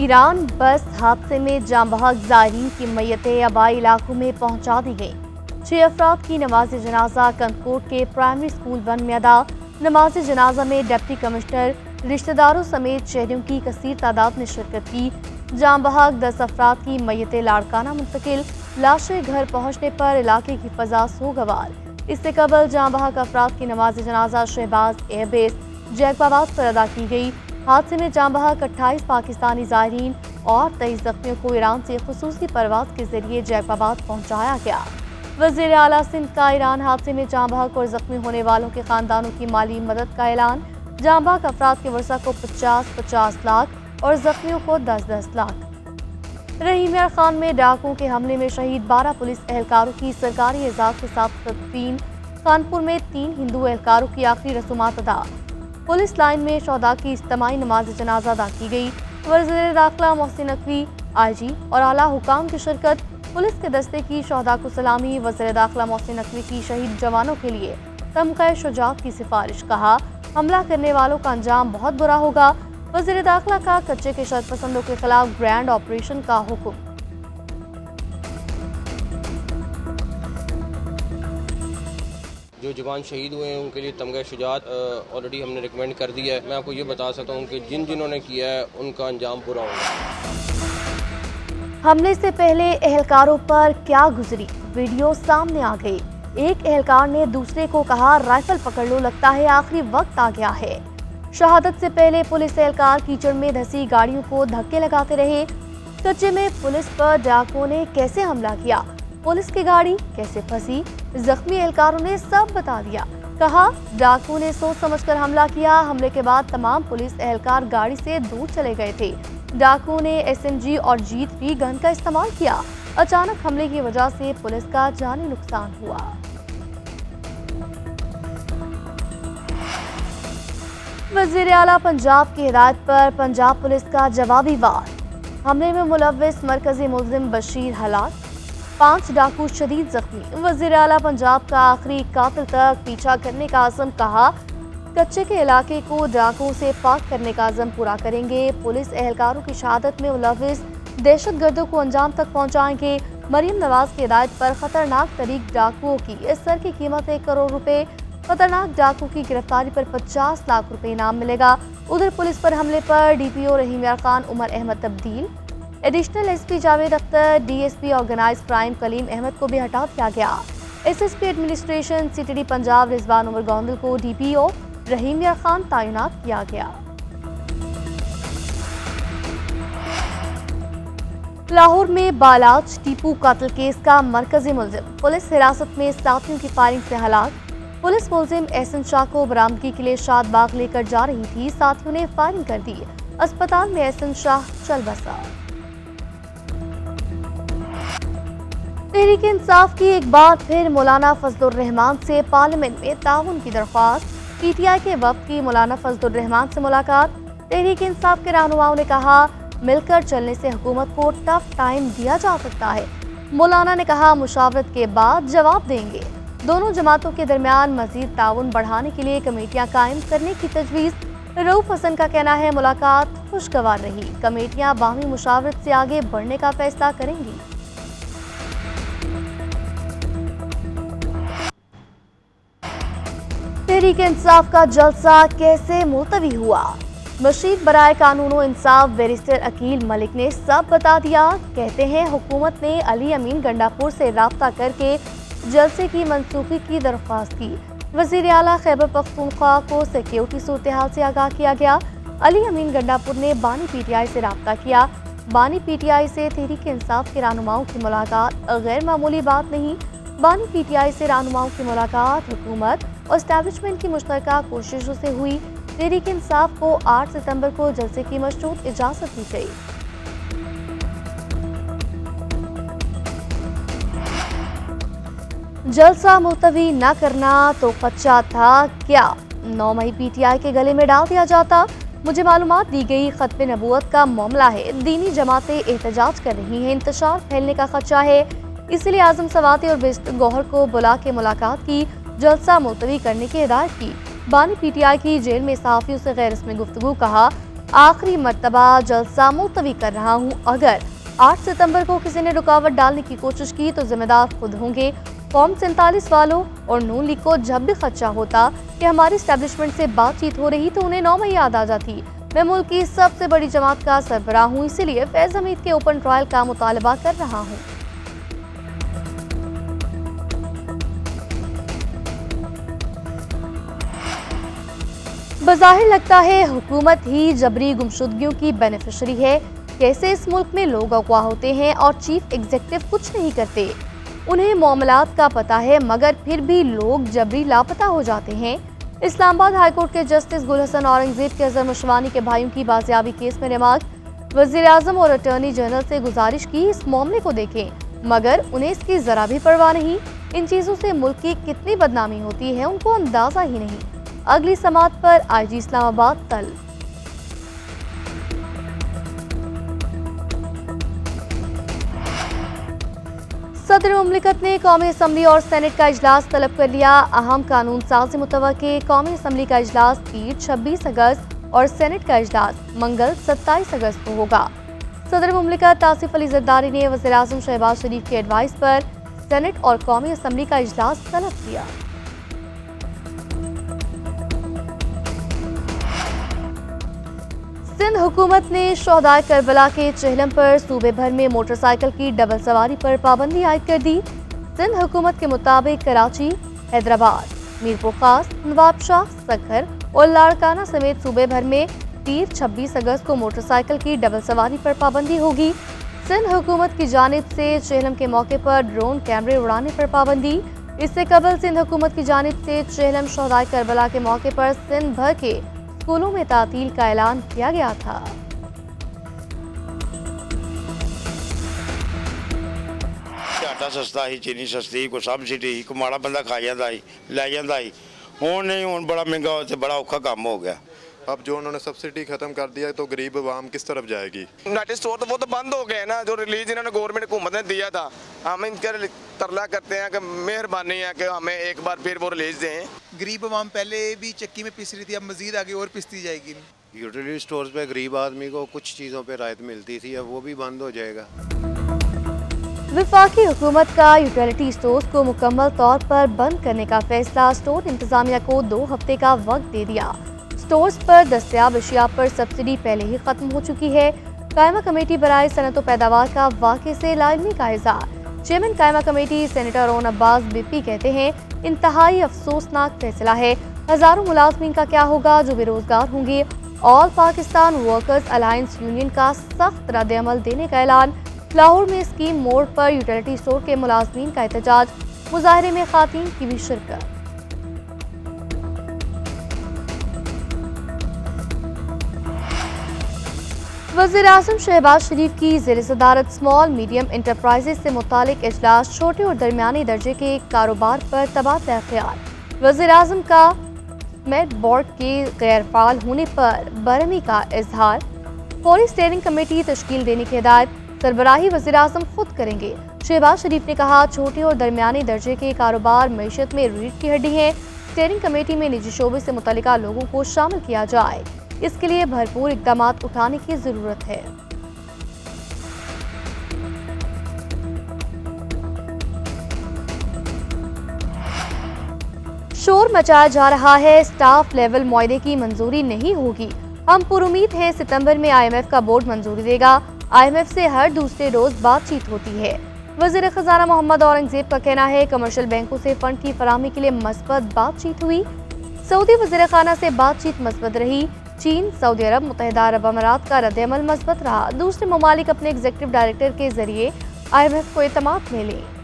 Iran बस हादसे में जाँ बहक ज़ायरीन की मैयतें आबाई इलाकों में पहुंचा दी गईं। 6 अफराद की नमाज जनाजा कंदकोट के प्राइमरी स्कूल 1 में अदा। नमाज जनाजा में डिप्टी कमिश्नर, रिश्तेदारों समेत शहरियों की कसीर तादाद ने शिरकत की। जाँ बहक 10 अफराद की मैयतें लाड़काना मुंतकिल। लाशें घर पहुँचने पर इलाके की फजा सोगवार। इससे कबल जाँ बहक अफराद की नमाज जनाजा शहबाज एयरबेस जैकबाबाद पर अदा की गई। हादसे में जाँ बहक 28 पाकिस्तानी ज़ायरीन और 23 जख्मियों को ईरान से खुसूसी परवाज के जरिए जैकबाबाद पहुंचाया गया। वज़ीर आला सिंध का ईरान हादसे में जाँ बहक और जख्मी होने वालों के खानदानों की माली मदद का ऐलान। जाँ बहक अफराद के वर्सा को 50-50 लाख और जख्मियों को 10-10 लाख। रहीम यार खान में डाकुओं के हमले में शहीद 12 पुलिस एहलकारों की सरकारी एजाज के साथ तदफीन। कानपुर में 3 हिंदू एहलकारों की आखिरी रसूमात अदा। पुलिस लाइन में शोहदा की इज्तिमाई नमाज जनाजा अदा की गई। वज़ीर दाखिला मोहसिन नकवी, IG और आला हुकाम की शिरकत। पुलिस के दस्ते की शोहदा को सलामी। वज़ीर दाखिला मोहसिन नकवी की शहीद जवानों के लिए तमग़ा शुजाअत की सिफारिश। कहा, हमला करने वालों का अंजाम बहुत बुरा होगा। वज़ीर दाखिला का कच्चे के शरपसंदों के खिलाफ ग्रैंड ऑपरेशन का हुक्म। जो जवान शहीद हुए हैं उनके लिए तमग़ा शुजाअत ऑलरेडी हमने रिकमेंड कर दिया है। मैं आपको ये बता सकता हूँ कि जिन्होंने किया है उनका अंजाम बुरा होगा। हमले से पहले एहलकारों पर क्या गुजरी, वीडियो सामने आ गई। एक एहलकार ने दूसरे को कहा, राइफल पकड़ लो, लगता है आखिरी वक्त आ गया है। शहादत से पहले पुलिस एहलकार कीचड़ में धंसी गाड़ियों को धक्के लगाते रहे। कच्चे में पुलिस पर डाकुओं ने कैसे हमला किया, पुलिस की गाड़ी कैसे फंसी, जख्मी एहलकारों ने सब बता दिया। कहा, डाकुओं ने सोच समझकर हमला किया। हमले के बाद तमाम पुलिस एहलकार गाड़ी से दूर चले गए थे। डाकुओं ने SMG और G3 गन का इस्तेमाल किया। अचानक हमले की वजह से पुलिस का जानी नुकसान हुआ। वज़ीर आला पंजाब की हिदायत पर पंजाब पुलिस का जवाबी वार। हमले में मुलव्विस मरकजी मुल्जिम बशीर हलाक, 5 डाकू शदीद जख्मी। वज़ीर आला पंजाब का आखिरी कातिल तक पीछा करने का आज़म। कहा, कच्चे के इलाके को डाकुओं से पाक करने का आज़म पूरा करेंगे। पुलिस एहलकारों की शहादत में मुलव्विस दहशतगर्दों को अंजाम तक पहुँचाएंगे। मरीम नवाज की हिदायत पर खतरनाक तरीक डाकुओं की इस सर की कीमत 1 करोड़ रुपए। खतरनाक डाकू की गिरफ्तारी पर 50 लाख रुपए इनाम मिलेगा। उधर पुलिस पर हमले पर DPO रहीम यार खान उमर अहमद तब्दील। Additional SP Javed Akhtar, DSP organise crime Kaleem Ahmed को भी हटा दिया गया। SSP administration CTD Punjab Rizwan Umar Gondal को DPO रहीम यार खान तैनात किया गया। लाहौर में बालाज टीपू कातिल केस का मरकजी मुल्जिम पुलिस हिरासत में साथियों की फायरिंग से हलाक। पुलिस मुल्जिम एहसन शाह को बरामदगी के लिए शादबाग लेकर जा रही थी, साथियों ने फायरिंग कर दी। अस्पताल में एहसन शाह चल बसा। तहरीक इंसाफ की एक बार फिर मौलाना फजलुर रहमान से पार्लियामेंट में ताउन की दरख्वास्त। PTI के वफ्द की मौलाना फजलुर रहमान से मुलाकात। तहरीक इंसाफ के रहनुमाओं ने कहा, मिलकर चलने से हुकूमत को टफ टाइम दिया जा सकता है। मौलाना ने कहा, मुशावरत के बाद जवाब देंगे। दोनों जमातों के दरमियान मजीद ताउन बढ़ाने के लिए कमेटियां कायम करने की तजवीज़। रऊफ हसन का कहना है, मुलाकात खुशगवार रही। कमेटियां बाहमी मुशावरत से आगे बढ़ने का फैसला करेंगी। तहरीक इंसाफ का जलसा कैसे मुलतवी हुआ, मशीद बराए कानून व इंसाफ बैरिस्टर अकील मलिक ने सब बता दिया। कहते हैं, हुकूमत ने अली अमीन गंडापुर से राब्ता करके जलसे की मनसूखी की दरख्वास्त की। वज़ीर आला खैबर पख्तूनख्वा को सिक्योरिटी सूरत हाल से आगाह किया गया। अली अमीन गंडापुर ने बानी PTI से राब्ता किया। बानी PTI से तहरीक इंसाफ के रहनुमाओं की मुलाकात गैर मामूली बात नहीं। बानी PTI से रहनुमाओं की मुलाकात हुकूमत और एस्टैब्लिशमेंट की मुश्तरका कोशिशों से हुई। तहरीक इंसाफ को 8 सितंबर को जलसे की मशरूत इजाज़त दी गई। जलसा मुलतवी न करना तो खदशा था क्या, 9 मई PTI के गले में डाल दिया जाता। मुझे मालूमात दी गई, खत्म नबूवत का मामला है, दीनी जमातें एहतजाज कर रही हैं, इंतशार फैलने का खदशा है, इसलिए आजम सवाती और बेस्ट गौहर को बुला के मुलाकात की, जलसा मुलतवी करने की हिदायत की। बानी PTI की जेल में सहाफ़ियों से गैर रस्मी गुफ्तगू। कहा, आखिरी मर्तबा जलसा मुलतवी कर रहा हूँ। अगर 8 सितंबर को किसी ने रुकावट डालने की कोशिश की तो जिम्मेदार खुद होंगे। फॉर्म 47 वालों और नून लीग को जब भी खदशा होता कि हमारी एस्टेब्लिशमेंट से बातचीत हो रही तो उन्हें 9 मई याद आ जाती। मैं मुल्क की सबसे बड़ी जमात का सरबराह हूँ, इसीलिए फैज हमीद के ओपन ट्रायल का मुतालबा कर रहा हूँ। बज़ाहिर लगता है हुकूमत ही जबरी गुमशुदगियों की बेनिफिशरी है। कैसे इस मुल्क में लोग अगवा होते हैं और चीफ एग्जीक्यूटिव कुछ नहीं करते। उन्हें मामलात का पता है मगर फिर भी लोग जबरी लापता हो जाते हैं। इस्लामाबाद हाईकोर्ट के जस्टिस गुल हसन औरंगजेब के अजहर मशवानी के भाइयों की बाजियाबी केस में रिमार्क। वज़ीर आज़म और अटॉर्नी जनरल से गुजारिश की इस मामले को देखें, मगर उन्हें इसकी जरा भी परवाह नहीं। इन चीजों से मुल्क की कितनी बदनामी होती है उनको अंदाजा ही नहीं। अगली समात पर IG इस्लामाबाद तल। सदर मुमलिकत ने कौमी असम्बली और सेनेट का इजलास तलब कर लिया। अहम कानून साज़ी मुतवक्के कौमी असम्बली का इजलास पीर 26 अगस्त और सेनेट का इजलास मंगल 27 अगस्त को होगा। सदर मुमलिकत आसिफ अली जरदारी ने वज़ीर आज़म शहबाज शरीफ की एडवाइस पर सेनेट और कौमी असम्बली का इजलास तलब किया। सिंध हुकूमत ने शोहदाए करबला के चहलम पर सूबे भर में मोटरसाइकिल की डबल सवारी पर पाबंदी आयद कर दी। सिंध हुकूमत के मुताबिक कराची, हैदराबाद, मीरपुर खास, नवाबशाह, सखर और लाड़काना समेत सूबे भर में पीर 26 अगस्त को मोटरसाइकिल की डबल सवारी पर पाबंदी होगी। सिंध हुकूमत की जानिब से चहलम के मौके पर ड्रोन कैमरे उड़ाने पर पाबंदी। इससे कबल सिंध हुकूमत की जानिब से चहलम शोहदाए करबला के मौके पर सिंध भर के स्कूलों में तातील का ऐलान किया गया था। आटा सस्ता ही, चीनी सस्ती, कोई सबसिडी, कोई माड़ा बंदा खा जाता ही, लै जाता ही। हुण नहीं, हुण बड़ा महंगा हो, बड़ा औखा काम हो गया। अब जो उन्होंने सब्सिडी खत्म कर दिया तो गरीब आवाम किस तरफ जाएगी। यूनाइटेड स्टोर तो वो तो बंद हो गए ना, जो रिलीज इन्होंने गवर्नमेंट हुकूमत ने दिया था। हम इनके तरला करते हैं कि मेहरबानी है कि हमें एक बार फिर वो रिलीज दें। गरीब आवाम पहले भी चक्की में पिस रही थी, अब मजीद आगे और पिसती जाएगी। यूटिलिटी स्टोर्स पे गरीब आदमी को कुछ चीज़ों पे राहत मिलती थी, अब वो भी बंद हो जाएगा। वफाकी हुकूमत का यूटिलिटी स्टोर्स को मुकम्मल तौर पर बंद करने का फैसला स्टोर इंतजामिया को 2 हफ्ते का वक्त दे दिया। स्टोर्स पर दस्तयाब अशिया पर सब्सिडी पहले ही खत्म हो चुकी है। कायमा कमेटी बराए सनत व पैदावार का वाक़े से लाज़मी का इज़हार। चेयरमैन कायमा कमेटी सेनेटर रोन अब्बास BP कहते हैं, इंतहाई अफसोसनाक फैसला है। हजारों मुलाजमीन का क्या होगा जो बेरोजगार होंगे। All Pakistan workers alliance union का सख्त रद्द-ए-अमल देने का ऐलान। लाहौर में स्कीम मोड़ पर यूटिलिटी स्टोर के मुलाजमीन का एहतजाज। मुजाहरे में खातीन की भी शिरकत। वज़ीर आज़म शहबाज शरीफ की ज़ेर सदारत स्मॉल मीडियम इंटरप्राइजेज से मुतालिक इजलास। छोटे और दरमियानी दर्जे के कारोबार पर तबादला ख्याल। वज़ीर आज़म का मेट बोर्ड के गैर फाल होने पर बरहमी का इजहार। फौरी स्टीयरिंग कमेटी तश्कील देने की हिदायत। सरबराही वज़ीर आज़म खुद करेंगे। शहबाज शरीफ ने कहा, छोटे और दरमियानी दर्जे के कारोबार मईशत में रीढ़ की हड्डी है। स्टीयरिंग कमेटी में निजी शोबे से मुतल्लिका लोगों को शामिल किया जाए। इसके लिए भरपूर इक़दाम उठाने की जरूरत है। शोर मचाया जा रहा है, स्टाफ लेवल मुआहदे की मंजूरी नहीं होगी। हम पुरुमीद हैं सितंबर में IMF का बोर्ड मंजूरी देगा। IMF से हर दूसरे रोज बातचीत होती है। वज़ीर खजाना मोहम्मद औरंगजेब का कहना है, कमर्शियल बैंकों से फंड की फराहमी के लिए मस्बत बातचीत हुई। सऊदी वज़ीर खाना से बातचीत मस्बत रही। चीन, सऊदी अरब, मुत्तहिदा अरब अमारात का रद्द-ए-अमल मस्बत रहा। दूसरे ममालिक अपने एग्जीक्यूटिव डायरेक्टर के जरिए IMF को एतमाद में लें।